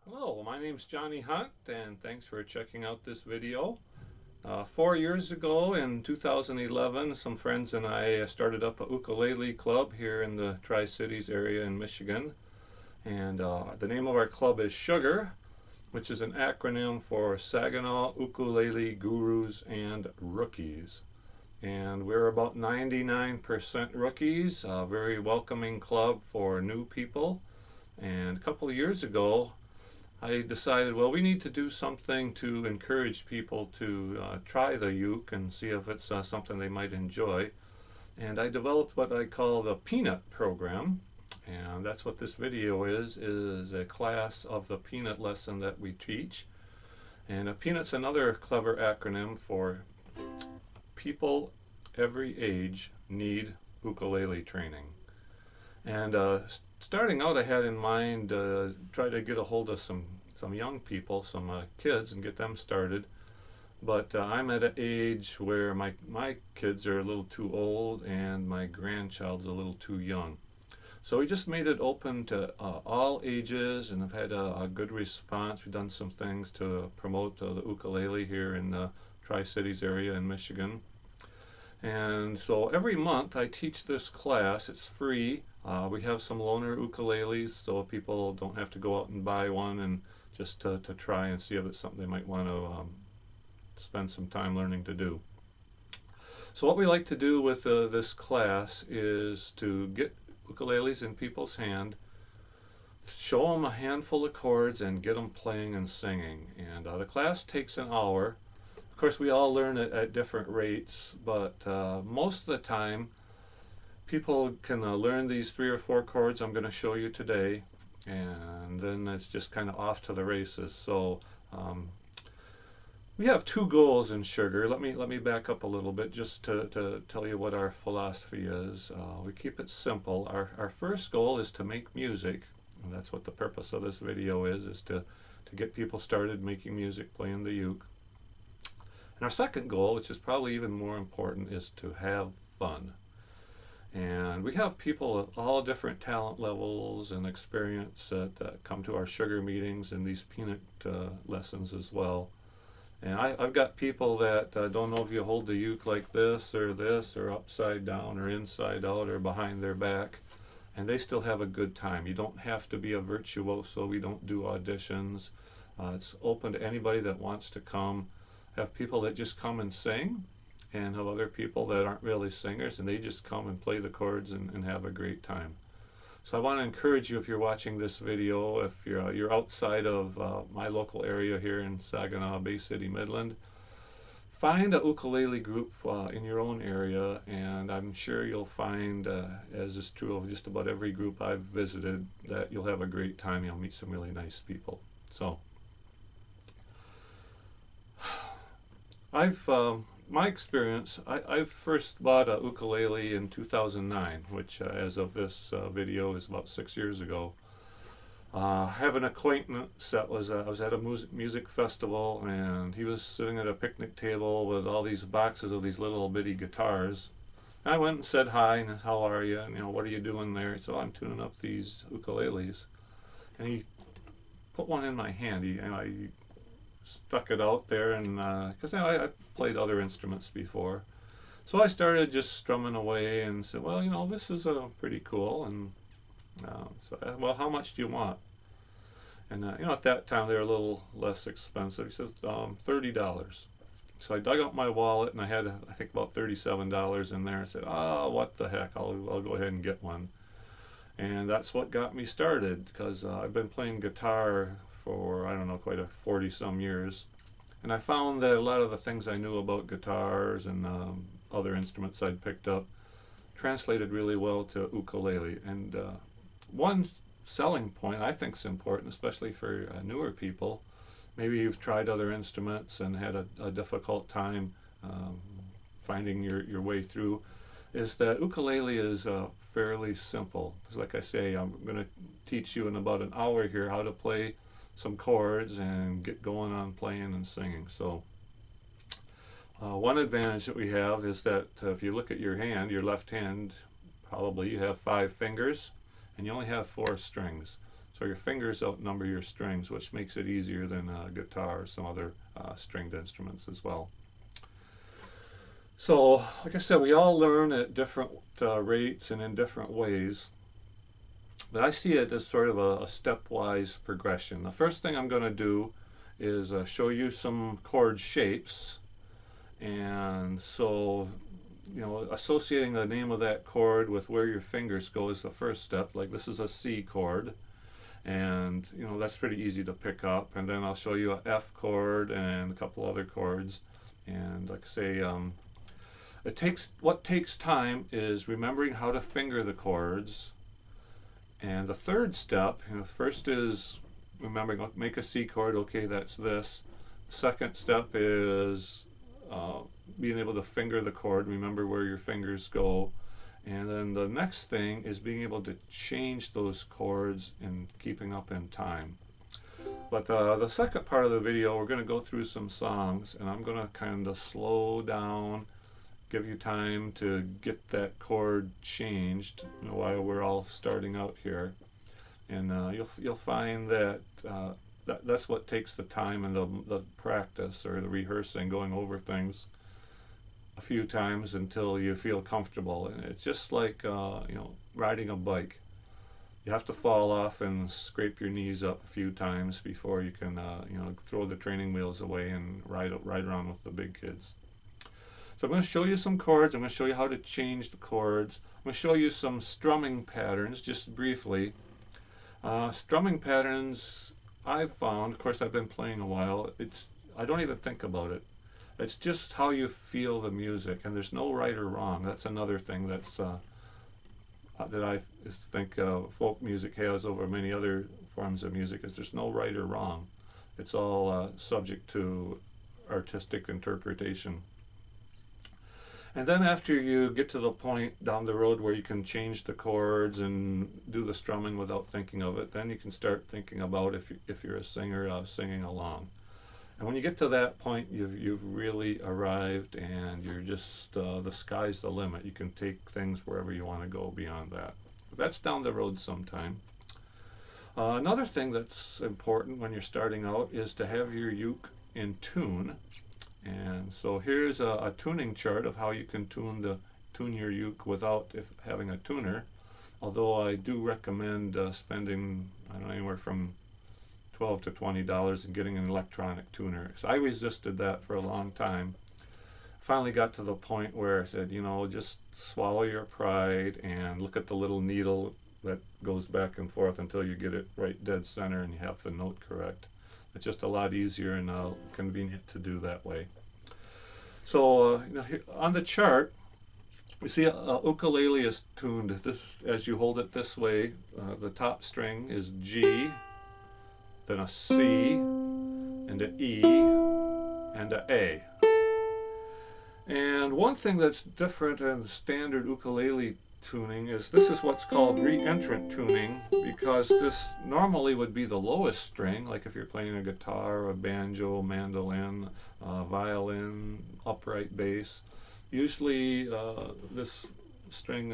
Hello, my name's Johnny Hunt, and thanks for checking out this video. 4 years ago in 2011, some friends and I started up a ukulele club here in the Tri-Cities area in Michigan. And the name of our club is SUGAR, which is an acronym for Saginaw Ukulele Gurus and Rookies. And we're about 99% rookies, a very welcoming club for new people. And a couple of years ago, I decided, well, we need to do something to encourage people to try the uke and see if it's something they might enjoy. And I developed what I call the Peanut program. And that's what this video is a class of the Peanut lesson that we teach. And a Peanut's another clever acronym for People Every Age Need Ukulele Training. And starting out, I had in mind try to get a hold of some young people, some kids, and get them started. But I'm at an age where my kids are a little too old and my grandchild's a little too young. So we just made it open to all ages, and I've had a good response. We've done some things to promote the ukulele here in the Tri-Cities area in Michigan. And so every month I teach this class. It's free. We have some loaner ukuleles, so people don't have to go out and buy one, and just to try and see if it's something they might want to spend some time learning to do. So what we like to do with this class is to get ukuleles in people's hand, show them a handful of chords, and get them playing and singing. And the class takes an hour. Of course, we all learn it at different rates, but most of the time people can learn these 3 or 4 chords I'm going to show you today, and then it's just kind of off to the races. So we have 2 goals in SUGAR. Let me back up a little bit just to tell you what our philosophy is. We keep it simple. Our first goal is to make music, and that's what the purpose of this video is to get people started making music, playing the uke. And our second goal, which is probably even more important, is to have fun. And we have people of all different talent levels and experience that come to our SUGAR meetings and these Peanut lessons as well. And I've got people that don't know if you hold the uke like this, or upside down, or inside out, or behind their back, and they still have a good time. You don't have to be a virtuoso. We don't do auditions. It's open to anybody that wants to come. Have people that just come and sing, and have other people that aren't really singers, and they just come and play the chords and have a great time. So I want to encourage you, if you're watching this video, if you're outside of my local area here in Saginaw, Bay City, Midland, find a ukulele group in your own area, and I'm sure you'll find, as is true of just about every group I've visited, that you'll have a great time. You'll meet some really nice people. So my experience, I first bought a ukulele in 2009, which as of this video is about 6 years ago. I have an acquaintance that I was at a music festival, and he was sitting at a picnic table with all these boxes of these little bitty guitars. I went and said hi, and how are you, and what are you doing there? So I'm tuning up these ukuleles, and he put one in my hand. He stuck it out there, and because I played other instruments before, so I started just strumming away and said, well, this is pretty cool. And so, well, how much do you want? And at that time they were a little less expensive. He said $30. So I dug out my wallet, and I had I think about $37 in there. I said, oh, what the heck, I'll go ahead and get one. And that's what got me started, because I've been playing guitar for, I don't know, quite a 40-some years. And I found that a lot of the things I knew about guitars and other instruments I'd picked up translated really well to ukulele. And one selling point I think is important, especially for newer people. Maybe you've tried other instruments and had a difficult time finding your way through, is that ukulele is fairly simple. Because like I say, I'm going to teach you in about an hour here how to play some chords and get going on playing and singing. So one advantage that we have is that if you look at your hand, your left hand, probably you have 5 fingers, and you only have 4 strings. So your fingers outnumber your strings, which makes it easier than guitar or some other stringed instruments as well. So, like I said, we all learn at different rates and in different ways. But I see it as sort of a stepwise progression. The first thing I'm going to do is show you some chord shapes. And so, you know, associating the name of that chord with where your fingers go is the first step. Like this is a C chord. And, you know, that's pretty easy to pick up. And then I'll show you an F chord and a couple other chords. And like I say, what takes time is remembering how to finger the chords. And the third step, you know, first is remembering, make a C chord, okay, that's this. Second step is being able to finger the chord, remember where your fingers go. And then the next thing is being able to change those chords and keeping up in time. But the second part of the video, we're going to go through some songs, and I'm going to kind of slow down, give you time to get that chord changed, you know, while we're all starting out here. And you'll find that, that's what takes the time and the practice or the rehearsing, going over things a few times until you feel comfortable. And it's just like you know, riding a bike. You have to fall off and scrape your knees up a few times before you can you know, throw the training wheels away and ride around with the big kids. So I'm going to show you some chords. I'm going to show you how to change the chords. I'm going to show you some strumming patterns just briefly. Strumming patterns I've found, of course I've been playing a while, I don't even think about it. It's just how you feel the music, and there's no right or wrong. That's another thing that's that I think folk music has over many other forms of music, is there's no right or wrong. It's all subject to artistic interpretation. And then after you get to the point down the road where you can change the chords and do the strumming without thinking of it, then you can start thinking about, if you're a singer, singing along. And when you get to that point, you've really arrived, and you're just, the sky's the limit. You can take things wherever you want to go beyond that. But that's down the road sometime. Another thing that's important when you're starting out is to have your uke in tune. And so here's a tuning chart of how you can tune your uke without having a tuner. Although I do recommend spending, I don't know, anywhere from $12 to $20 and getting an electronic tuner. Because I resisted that for a long time. Finally got to the point where I said, you know, just swallow your pride and look at the little needle that goes back and forth until you get it right dead center and you have the note correct. It's just a lot easier and convenient to do that way. So you know, here, on the chart, we see a ukulele is tuned. This, as you hold it this way, the top string is G, then a C, and an E, and an A. And one thing that's different in the standard ukulele tuning is this is what's called re-entrant tuning, because this normally would be the lowest string, like if you're playing a guitar, a banjo, mandolin, violin, upright bass. Usually this string,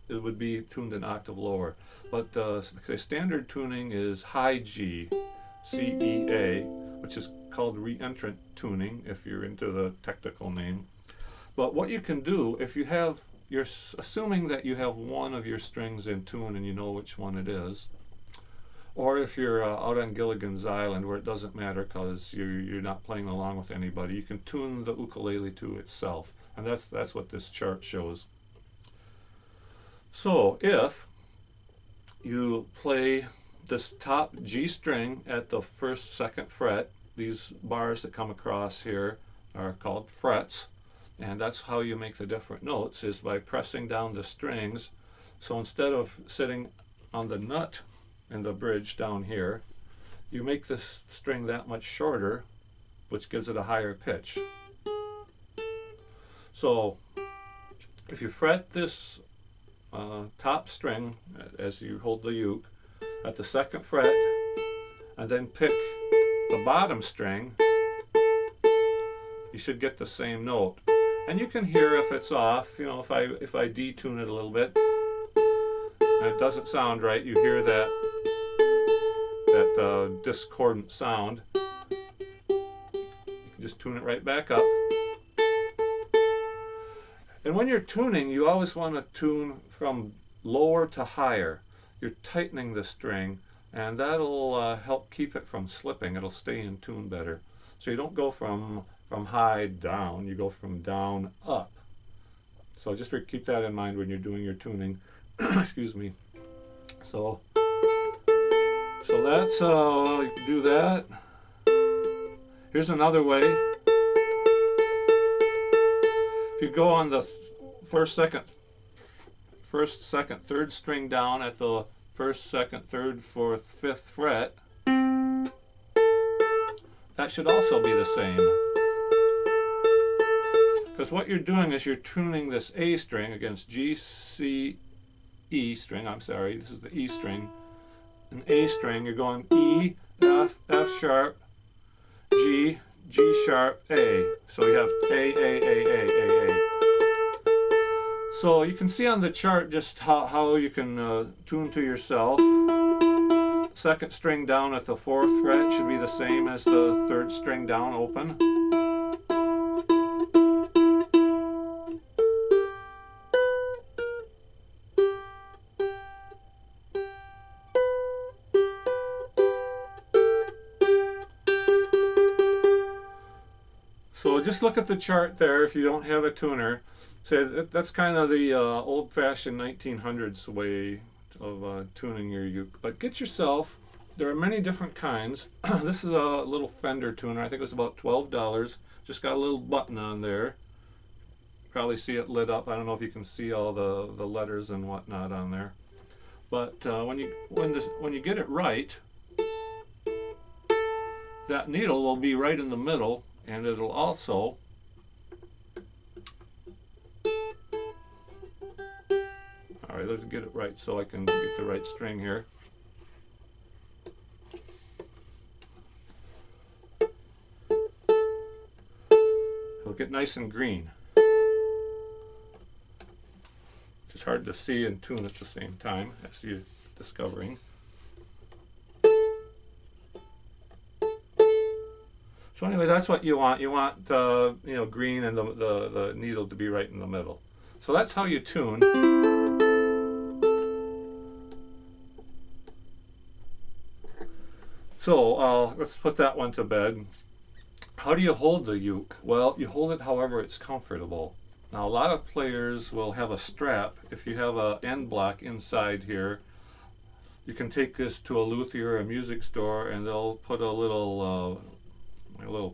it would be tuned an octave lower. But the standard tuning is high G, C, E, A, which is called re-entrant tuning if you're into the technical name. But what you can do, if you have, you're assuming that you have one of your strings in tune and you know which one it is, or if you're out on Gilligan's Island where it doesn't matter because you're not playing along with anybody, you can tune the ukulele to itself, and that's what this chart shows. So if you play this top G string at the first, second fret, these bars that come across here are called frets. And that's how you make the different notes, is by pressing down the strings. So instead of sitting on the nut in the bridge down here, you make this string that much shorter, which gives it a higher pitch. So if you fret this top string as you hold the uke at the second fret, and then pick the bottom string, you should get the same note. And you can hear if it's off, you know, if I detune it a little bit, and it doesn't sound right, you hear that discordant sound, you can just tune it right back up. And when you're tuning, you always want to tune from lower to higher. You're tightening the string, and that'll help keep it from slipping. It'll stay in tune better. So you don't go from high down, you go from down up. So just keep that in mind when you're doing your tuning. Excuse me. So that's how you do that. Here's another way. If you go on the first, second, third string down at the first, second, third, fourth, fifth fret, that should also be the same. Because what you're doing is you're tuning this A string against G, C, E string. I'm sorry, this is the E string. An A string, you're going E, F, F sharp, G, G sharp, A. So you have A. So you can see on the chart just how you can tune to yourself. Second string down at the fourth fret should be the same as the third string down open. So just look at the chart there if you don't have a tuner. So that's kind of the old-fashioned 1900s way of tuning your uke. But get yourself, there are many different kinds. This is a little Fender tuner. I think it was about $12. Just got a little button on there. Probably see it lit up. I don't know if you can see all the letters and whatnot on there. But when you get it right, that needle will be right in the middle, and it'll also Alright, let's get it right so I can get the right string here. It'll get nice and green. It's hard to see and tune at the same time, as you're discovering. So anyway, that's what you want. You want green and the needle to be right in the middle. So that's how you tune. So let's put that one to bed. How do you hold the uke? Well, you hold it however it's comfortable. Now a lot of players will have a strap. If you have an end block inside here, you can take this to a luthier or a music store and they'll put a little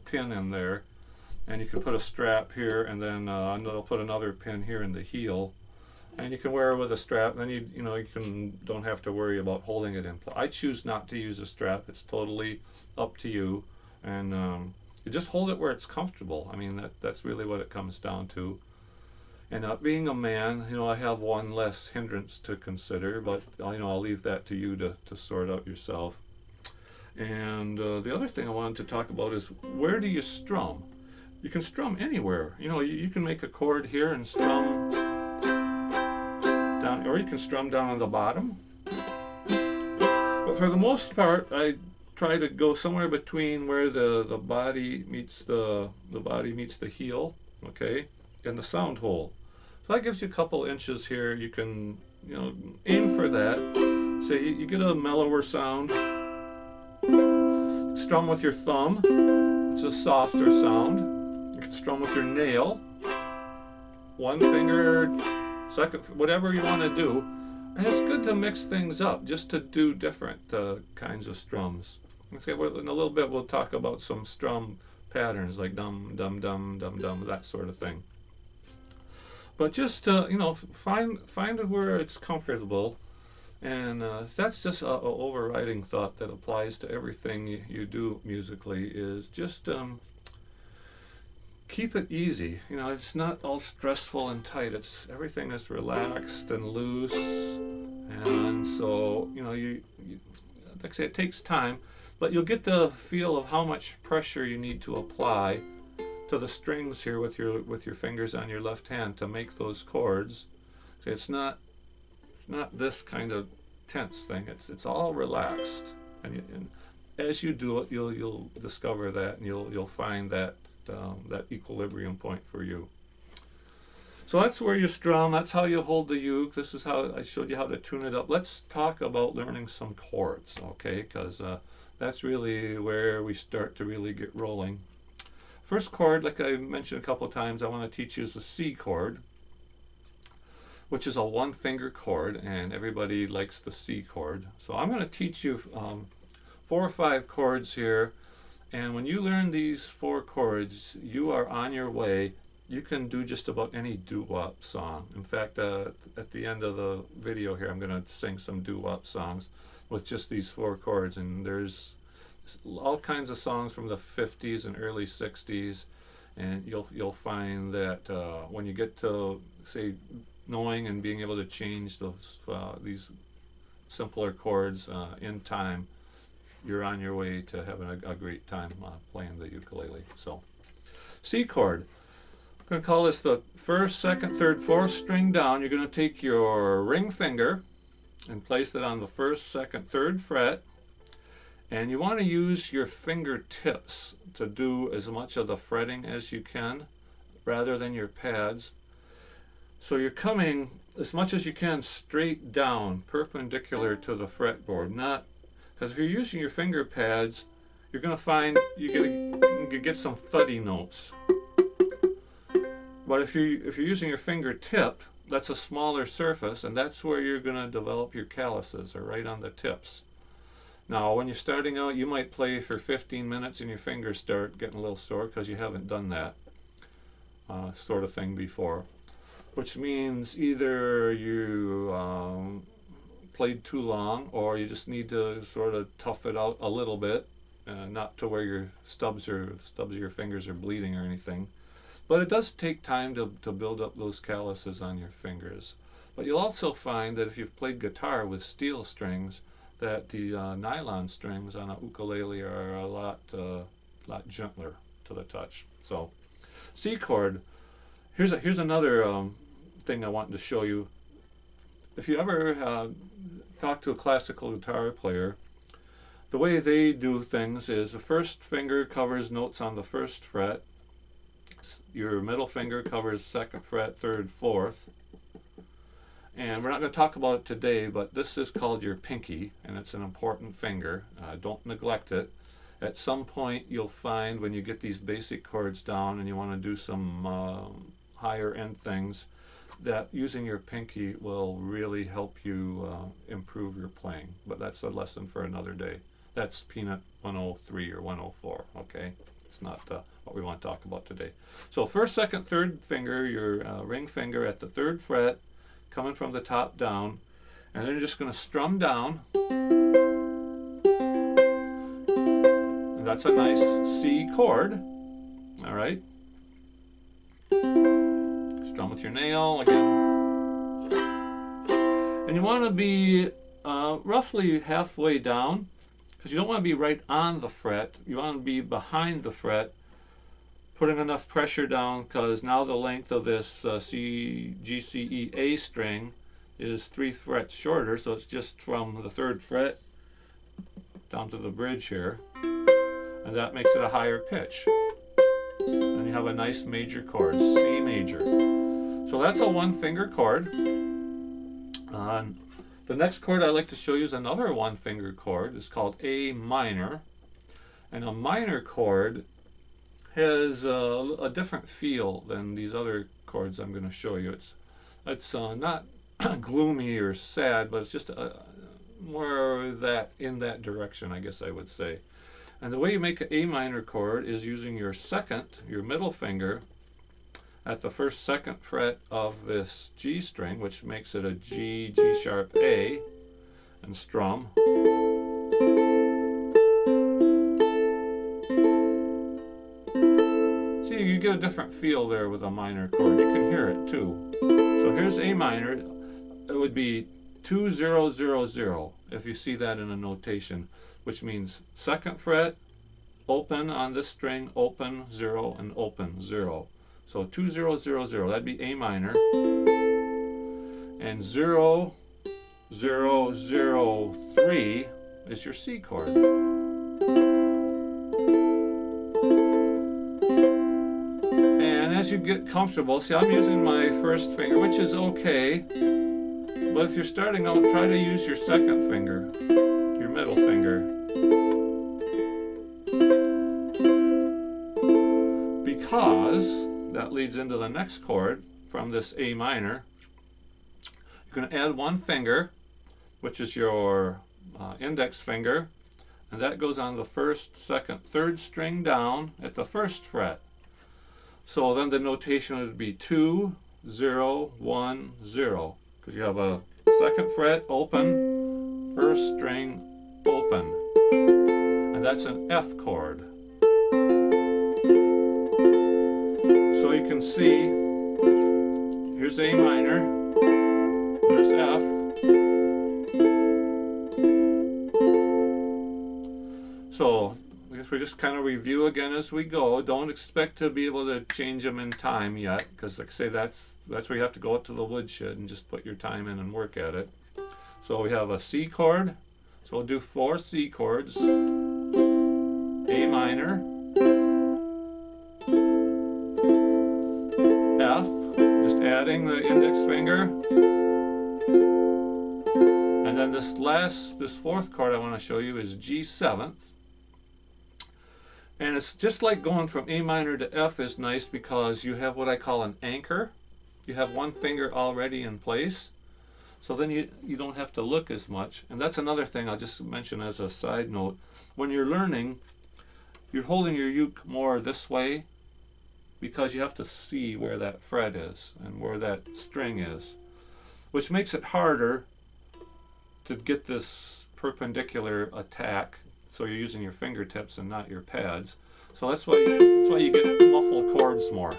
pin in there, and you can put a strap here, and then they'll put another pin here in the heel, and you can wear it with a strap. Then you don't have to worry about holding it in place. I choose not to use a strap. It's totally up to you, and you just hold it where it's comfortable. I mean, that's really what it comes down to. And being a man, I have one less hindrance to consider, but I'll leave that to you to sort out yourself. And the other thing I wanted to talk about is, where do you strum? You can strum anywhere. You can make a chord here and strum down, or you can strum down on the bottom. But for the most part, I try to go somewhere between where the body meets the heel, okay, and the sound hole. So that gives you a couple inches here. You can aim for that. So you get a mellower sound. Strum with your thumb, it's a softer sound. You can strum with your nail, one finger, second, whatever you want to do. And it's good to mix things up, just to do different kinds of strums. Okay, in a little bit we'll talk about some strum patterns, like dum, dum, dum, dum, dum, that sort of thing. But just, find where it's comfortable. And that's just an overriding thought that applies to everything you do musically, is just keep it easy. It's not all stressful and tight. Everything is relaxed and loose. And so, like I say, it takes time, but you'll get the feel of how much pressure you need to apply to the strings here with your fingers on your left hand to make those chords. It's not It's not this kind of tense thing. It's all relaxed, and as you do it, you'll discover that, and you'll find that that equilibrium point for you. So that's where you strum. That's how you hold the uke. This is how I showed you how to tune it up. Let's talk about learning some chords, okay? Because that's really where we start to really get rolling. First chord, like I mentioned a couple of times, I want to teach you is the C chord, which is a one-finger chord, and everybody likes the C chord. So I'm going to teach you 4 or 5 chords here, and when you learn these 4 chords, you are on your way. You can do just about any doo-wop song. In fact, at the end of the video here, I'm going to sing some doo-wop songs with just these 4 chords, and there's all kinds of songs from the 50s and early 60s, and you'll find that when you get to, say, knowing and being able to change those these simpler chords in time, you're on your way to having a great time playing the ukulele. So, C chord. I'm going to call this the 1st, 2nd, 3rd, 4th string down. You're going to take your ring finger and place it on the 1st, 2nd, 3rd fret. And you want to use your fingertips to do as much of the fretting as you can rather than your pads. So you're coming as much as you can straight down, perpendicular to the fretboard. Not because if you're using your finger pads, you're going to find you get some thuddy notes. But if you're using your fingertip, that's a smaller surface, and that's where you're going to develop your calluses, are right on the tips. Now, when you're starting out, you might play for 15 minutes and your fingers start getting a little sore because you haven't done that sort of thing before. Which means either you played too long, or you just need to sort of tough it out a little bit, not to where your stubs of your fingers are bleeding or anything. But it does take time to build up those calluses on your fingers. But you'll also find that if you've played guitar with steel strings, that the nylon strings on a ukulele are a lot gentler to the touch. So, C chord. Here's another thing I wanted to show you. If you ever talk to a classical guitar player, the way they do things is the first finger covers notes on the 1st fret. Your middle finger covers 2nd fret, 3rd, 4th. And we're not going to talk about it today, but this is called your pinky, and it's an important finger. Don't neglect it. At some point, you'll find when you get these basic chords down and you want to do some higher end things, that using your pinky will really help you improve your playing. But that's a lesson for another day. That's Peanut 103 or 104, okay? It's not what we want to talk about today. So 1st, 2nd, 3rd finger, your ring finger at the 3rd fret, coming from the top down, and then you're just going to strum down. And that's a nice C chord. All right. Strum with your nail again. And you want to be roughly halfway down, because you don't want to be right on the fret. You want to be behind the fret, putting enough pressure down, because now the length of this C, G, C, E, A string is 3 frets shorter, so it's just from the 3rd fret down to the bridge here, and that makes it a higher pitch. And you have a nice major chord, C major. So that's a 1-finger chord. The next chord I'd like to show you is another 1-finger chord. It's called A minor. And a minor chord has a different feel than these other chords I'm going to show you. It's not gloomy or sad, but it's just more that in that direction, I guess I would say. And the way you make an A minor chord is using your middle finger at the 1st, 2nd fret of this G string, which makes it a G, G sharp, A, and strum. See, you get a different feel there with a minor chord. You can hear it too. So here's A minor. It would be 2 0 0 0 if you see that in a notation, which means 2nd fret, open on this string, open 0, and open 0. So 2 0 0 0, that'd be A minor, and 0 0, 0, 3 is your C chord. And as you get comfortable, see, I'm using my first finger, which is okay, but if you're starting out, try to use your second finger, your middle finger. Because that leads into the next chord from this A minor. You're going to add one finger, which is your index finger, and that goes on the first, second, third string down at the first fret. So then the notation would be 2, 0, 1, 0, because you have a second fret open, first string open, and that's an F chord. So you can see, here's A minor, there's F, so I guess we just kind of review again as we go. Don't expect to be able to change them in time yet, because like I say, that's where you have to go out to the woodshed and just put your time in and work at it. So we have a C chord, so we'll do 4 C chords, A minor, F, just adding the index finger, and then this fourth chord I want to show you is G7th. And it's just like going from A minor to F is nice because you have what I call an anchor. You have one finger already in place, so then you don't have to look as much. And that's another thing I'll just mention as a side note. When you're learning, you're holding your uke more this way because you have to see where that fret is and where that string is, which makes it harder to get this perpendicular attack. So you're using your fingertips and not your pads. So that's why you get muffled chords more,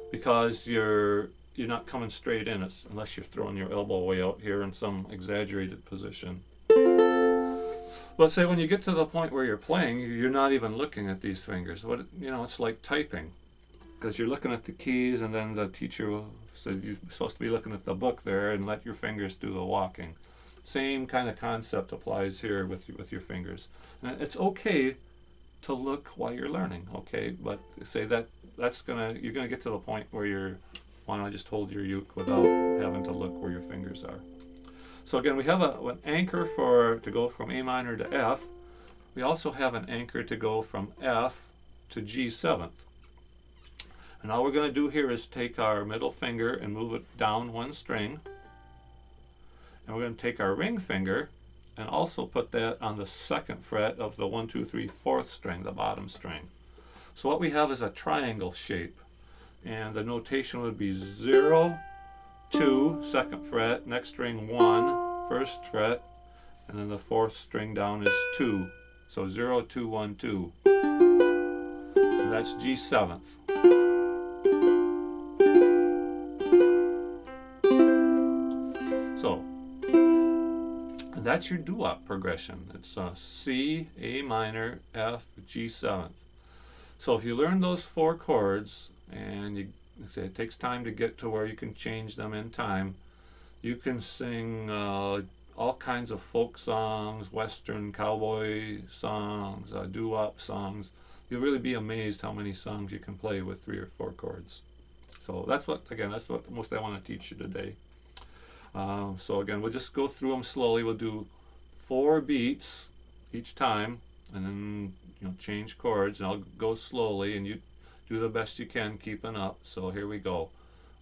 because you're not coming straight in unless you're throwing your elbow way out here in some exaggerated position. But say when you get to the point where you're playing, you're not even looking at these fingers. It's like typing, because you're looking at the keys, and then the teacher says you're supposed to be looking at the book there and let your fingers do the walking. Same kind of concept applies here with your fingers. And it's okay to look while you're learning, okay? But say you're gonna get to the point where you want to just hold your uke without having to look where your fingers are. So again, we have an anchor to go from A minor to F. We also have an anchor to go from F to G7th. And all we're going to do here is take our middle finger and move it down one string. And we're going to take our ring finger and also put that on the second fret of the 1, 2, 3, 4th string, the bottom string. So what we have is a triangle shape. And the notation would be 0, 2, second fret, next string 1, first fret, and then the 4th string down is 2. So 0, 2, 1, 2. And that's G7th. So that's your doo-wop progression. It's C, A minor, F, G7th. So if you learn those 4 chords, and you say it takes time to get to where you can change them in time, you can sing all kinds of folk songs, western cowboy songs, doo-wop songs. You'll really be amazed how many songs you can play with 3 or 4 chords. So that's what most I want to teach you today. So again, we'll just go through them slowly. We'll do 4 beats each time, and then change chords, and I'll go slowly, and you do the best you can keeping up. So here we go.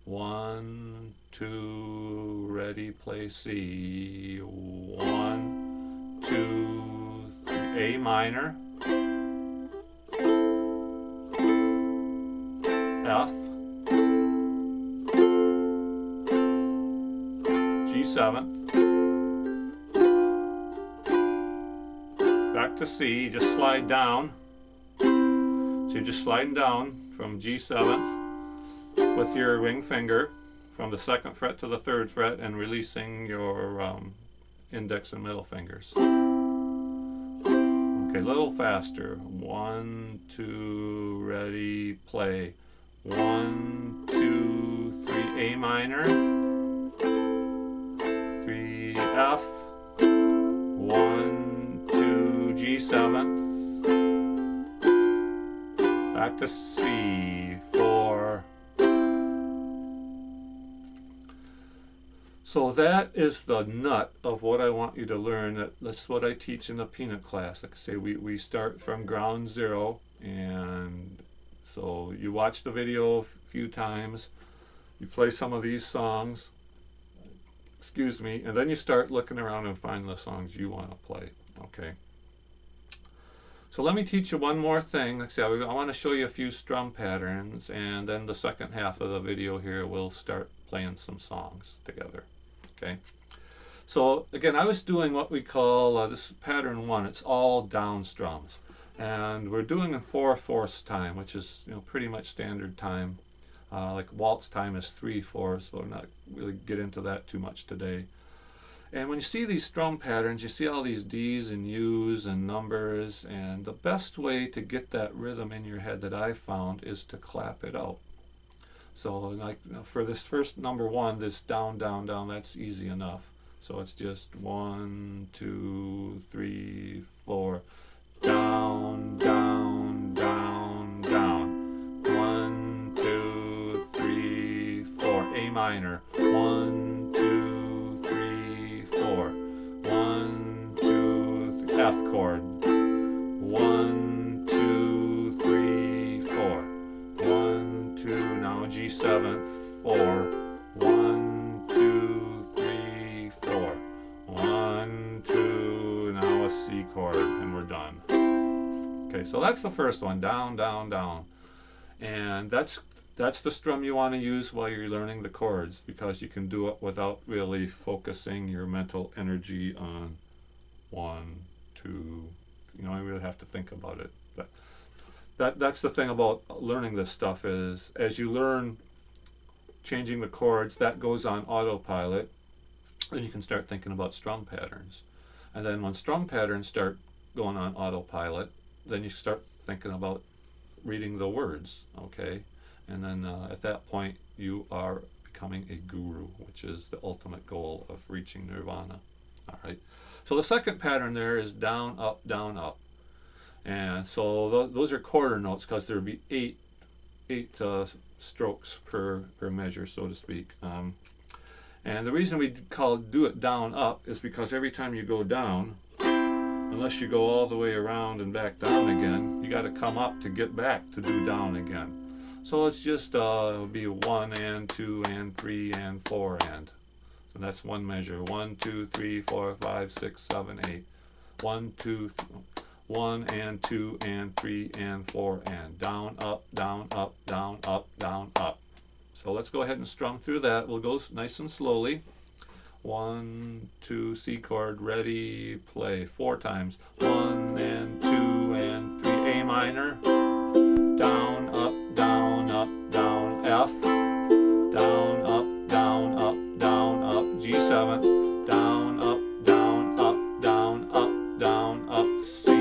1, 2, ready, play C. 1, 2, 3, A minor, F, G7th, back to C, just slide down. So you're just sliding down from G7th with your ring finger from the 2nd fret to the 3rd fret and releasing your index and middle fingers. Okay, a little faster. 1, 2, ready, play. 1, 2, 3, A minor. 3, F, 1, 2, G7, back to C, 4. So that is the nut of what I want you to learn. That's what I teach in the peanut class. Like I say, we start from ground zero, and so you watch the video a few times, you play some of these songs, excuse me, and then you start looking around and find the songs you want to play. Okay. So let me teach you one more thing. Like I say, I want to show you a few strum patterns, and then the second half of the video here we'll start playing some songs together. Okay. So again, I was doing what we call this pattern 1. It's all down strums, and we're doing in 4/4 time, which is pretty much standard time. Like waltz time is 3/4, so we're not really get into that too much today. And when you see these strum patterns, you see all these D's and U's and numbers, and the best way to get that rhythm in your head that I found is to clap it out. So like for this first number 1, this down, down, down, that's easy enough. So it's just 1, 2, 3, 4, down, down, down, down. 1, 2, 3, 4, A minor. 1, 2, 3, 4. 1, 2, 3, F chord. 1, 2, 3, 4. 1, 2, now G7, 4. 1, 2, 3, 4. 1, 2, now a C chord, and we're done. Okay, so that's the first one, down, down, down. And that's the strum you want to use while you're learning the chords, because you can do it without really focusing your mental energy on 1, 2, you really have to think about it. But that's the thing about learning this stuff, is as you learn changing the chords, that goes on autopilot, and you can start thinking about strum patterns. And then when strum patterns start going on autopilot, then you start thinking about reading the words, okay? And then at that point, you are becoming a guru, which is the ultimate goal of reaching nirvana. All right. So the second pattern there is down, up, down, up. And so those are quarter notes, because there would be eight strokes per measure, so to speak. And the reason we do it down, up is because every time you go down, unless you go all the way around and back down again, you got to come up to get back to do down again. So it's just it'll be 1 and 2 and 3 and 4 and. So that's one measure. 1, 2, 3, 4, 5, 6, 7, 8. 1, 2, 1 and 2 and 3 and 4 and. Down, up, down, up, down, up, down, up. So let's go ahead and strum through that. We'll go nice and slowly. 1, 2, C chord, ready, play. 4 times. 1 and 2 and 3, A minor. Down, up, down, up, down, F. Down, up, down, up, down, up, G7. Down, up, down, up, down, up, down, up, C.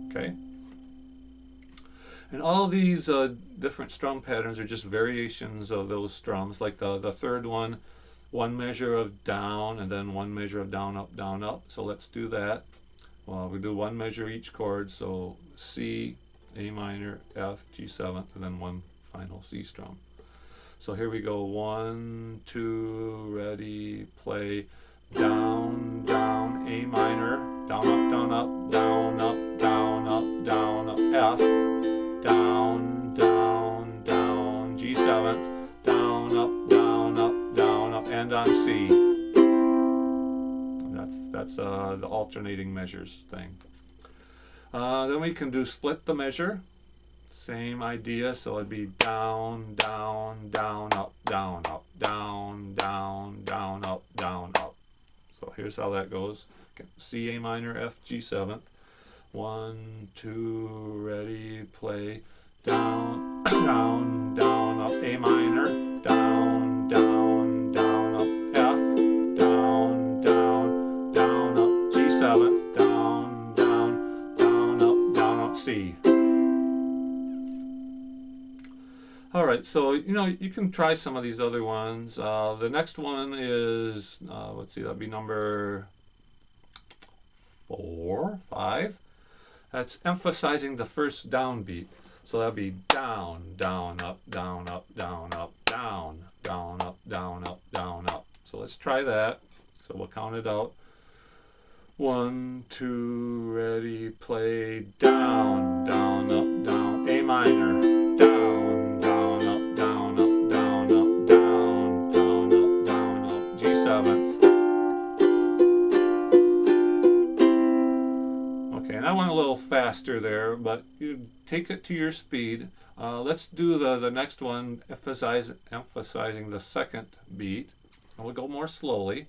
Okay? And all these different strum patterns are just variations of those strums. Like the third one measure of down, and then 1 measure of down, up, down, up. So let's do that. Well, we do 1 measure each chord, so C, A minor, F, G7, and then 1 final C strum. So here we go. 1, 2, ready, play. Down, down, A minor, down, up, down, up, down, up, down, up, down, up, F. Down, down, down, G7, down, up, down, up, down, up, and on C. That's the alternating measures thing. Then we can do split the measure. Same idea, so it'd be down, down, down, up, down, up, down, down, down, up, down, up. So here's how that goes. Okay. C, A minor, F, G7. 1, 2, ready, play. Down, down, down, up, A minor. Down, down, down, up, F. Down, down, down, up, G7. Down, down, down, up, C. All right, it. So, you know, you can try some of these other ones. The next one is, let's see, that'll be number 4, 5. That's emphasizing the first down beat. So that'll be down, down, up, down, up, down, up, down, down, up, down, up, down, up. So let's try that. So we'll count it out. 1, 2, ready, play. Down, down, up, down, A minor. Down, down, up, down, up, down, up, down, down, up, down, up, G7. Okay, and I went a little faster there, but you take it to your speed. Let's do the next one, emphasizing the second beat. And we'll go more slowly.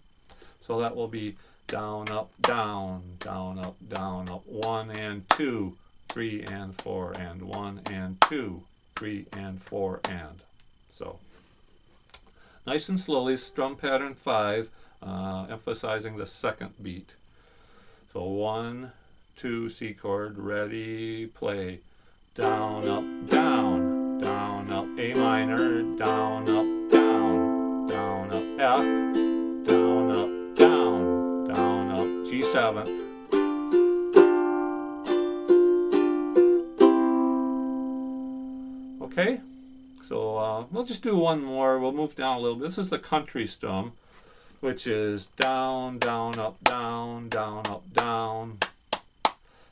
So that will be down, up, down, down, up, down, up, 1 and 2, 3 and 4, and 1 and 2, 3 and 4, and. So nice and slowly, strum pattern 5, emphasizing the second beat. So 1, 2, C chord, ready, play. Down, up, down, down, up, A minor, down, up, down, down, up, F, down, up, down, down, up, G7. Okay, so we'll just do one more. We'll move down a little bit. This is the country strum, which is down, down, up, down, down, up, down.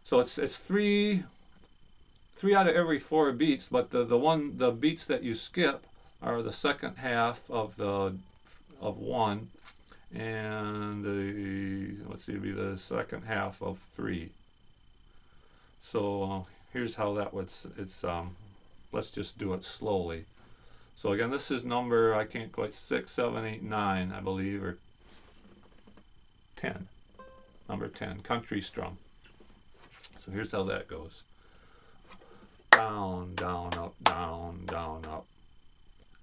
So it's three out of every 4 beats, but the beats that you skip are the second half of 1, and let's see, it'd be the second half of 3. So here's how that would. Let's just do it slowly. So again, this is number, I can't quite, 6, 7, 8, 9, I believe, or 10. Number 10, country strum. So here's how that goes. Down, down, up, down, down, up.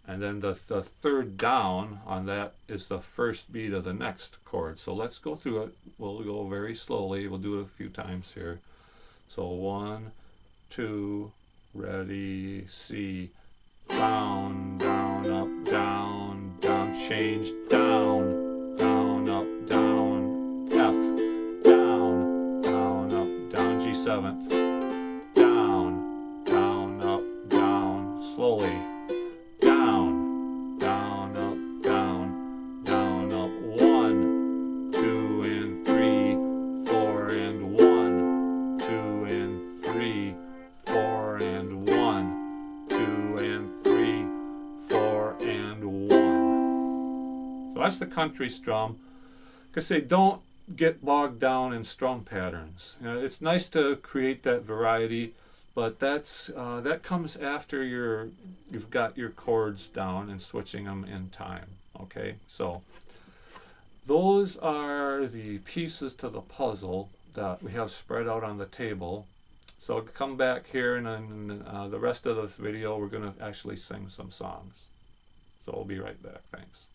And then the third down on that is the first beat of the next chord. So let's go through it. We'll go very slowly. We'll do it a few times here. So 1, 2, ready, C. Down, down, up, down, down, change, down, down, up, down, F, down, down, up, down, G7th, down, down, up, down, slowly, down, down, up, down, down, up, 1, 2 and 3, 4 and 1, 2 and 3, 4 and 1, 2 and 3, 4 and 1. So that's the country strum. Because they don't get bogged down in strum patterns. You know, it's nice to create that variety, but that comes after you've got your chords down and switching them in time. Okay, so those are the pieces to the puzzle that we have spread out on the table. So come back here, and then the rest of this video we're going to actually sing some songs. So we'll be right back. Thanks.